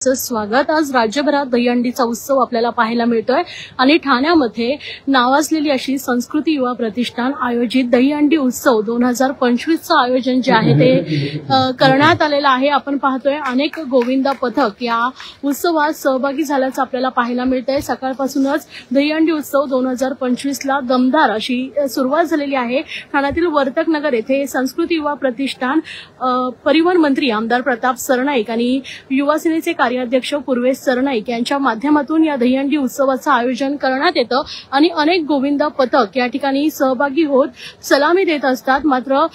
तुमचं स्वागत। आज राज्यभरात दहीहंडीचा उत्सव आपल्याला पाहायला मिळतोय आणि ठाण्यामध्ये नावाजलेली अशी संस्कृती युवा प्रतिष्ठान आयोजित दहीहंडी उत्सव 2025 चं आयोजन जे आहे ते करण्यात आलेलं आहे। आपण पाहतोय अनेक गोविंदा पथक या उत्सवात सहभागी झाल्याचं आपल्याला पाहायला मिळतंय। सकाळपासूनच दहीहंडी उत्सव 2025 ला दमदार अशी सुरुवात झालेली आहे। ठाण्यातील वर्तक नगर येथे संस्कृती युवा प्रतिष्ठान परिवहन मंत्री आमदार प्रताप सरनाईक आणि युवा सेनेचे कार्याध्यक्ष पूर्वेश सरनाईक यांच्या माध्यमातून या दहीहंडी उत्सवाचं आयोजन करण्यात येतं आणि अनेक गोविंदा पथक या ठिकाणी सहभागी होत सलामी देत असतात। मात्र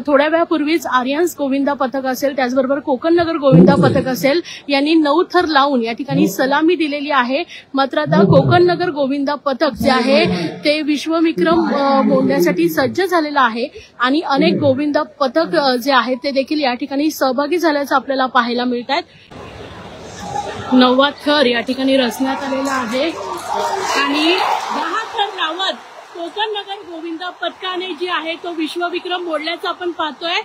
थोड्या वेळापूर्वीच आर्यन्स गोविंदा पथक असेल, त्याचबरोबर कोकण नगर गोविंदा पथक असेल यांनी 9 थर लावून या ठिकाणी सलामी दिलेली आहे। मात्र आता कोकण नगर गोविंदा पथक जे आहे ते विश्वविक्रम मोडण्यासाठी सज्ज झालेलं आहे आणि अनेक गोविंदा पथक जे आहेत ते देखील या ठिकाणी सहभागी झाल्याचं आपल्याला पाहायला मिळत आहे। 9वा थर या ठिकाणी रचण्यात आलेला आहे आणि 10 थर लावत कोकण नगर गोविंदा पथकाने जे आहे तो विश्वविक्रम मोडल्याचं आपण पाहतोय।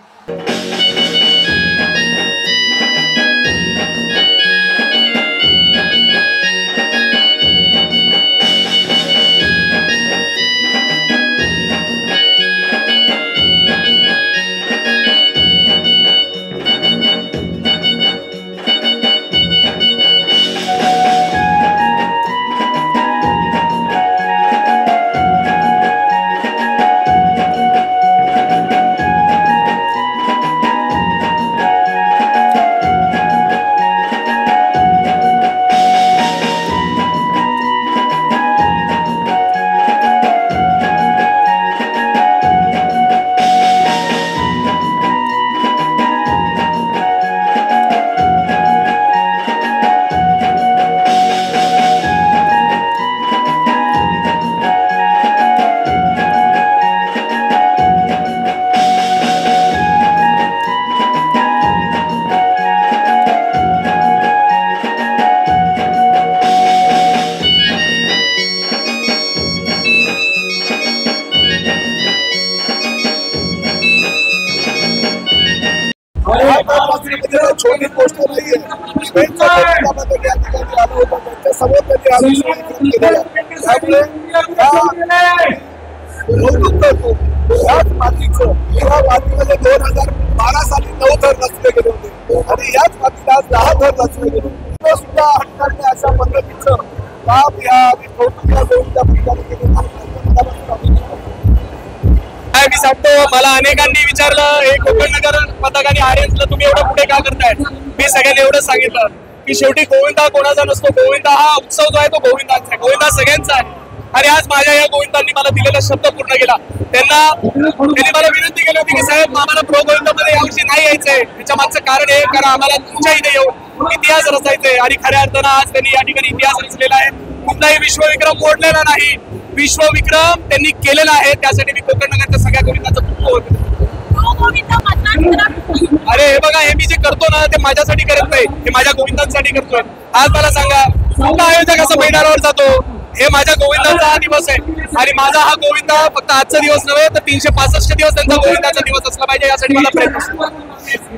छोटी गोष्ट नाहीये। मातीमध्ये 2012 साली 9 थर रचले गेले होते आणि याच मातीला 10 थर रचले गेले सुद्धा हटकारणे अशा पद्धतीचं काम या मी सांगतो। मला अनेकांनी विचारलं हे कोकण नगर पथक आणि आर्यन्सला तुम्ही एवढं पुढे का करताय। मी सगळ्यांनी एवढं सांगितलं की शेवटी गोविंदा कोणाचा नसतो, गोविंदा हा उत्सव जो आहे तो गोविंदाचा आहे, गोविंदा सगळ्यांचा आहे। आणि आज माझ्या या गोविंदांनी मला दिलेला शब्द पूर्ण केला। त्यांनी मला विनंती केली होती की साहेब आम्हाला प्रो गोविंदामध्ये यावर्षी नाही यायचंय। त्याच्या मागचं कारण आहे कारण आम्हाला तुमच्या इथे येऊन इतिहास रचायचंय आणि खऱ्या अर्थानं आज त्यांनी या ठिकाणी इतिहास रचलेला आहे। कुठलाही विश्वविक्रम मोडलेला नाही, विश्वविक्रम त्यांनी केलेला आहे। त्यासाठी मी कोकण नगरच्या सगळ्या गोविंदाचं खूप अरे हे बघा, हे मी जे करतो ना ते माझ्यासाठी करत नाही, हे माझ्या गोविंदांसाठी करतोय। आज मला सांगा कुठला आयोजक असं मैदानावर जातो? हे माझ्या गोविंदाचा हा दिवस आहे आणि माझा हा गोविंदा फक्त आजचा दिवस नव्हे तर 365 दिवस त्यांचा गोविंदाचा दिवस असला पाहिजे यासाठी मला प्रयत्न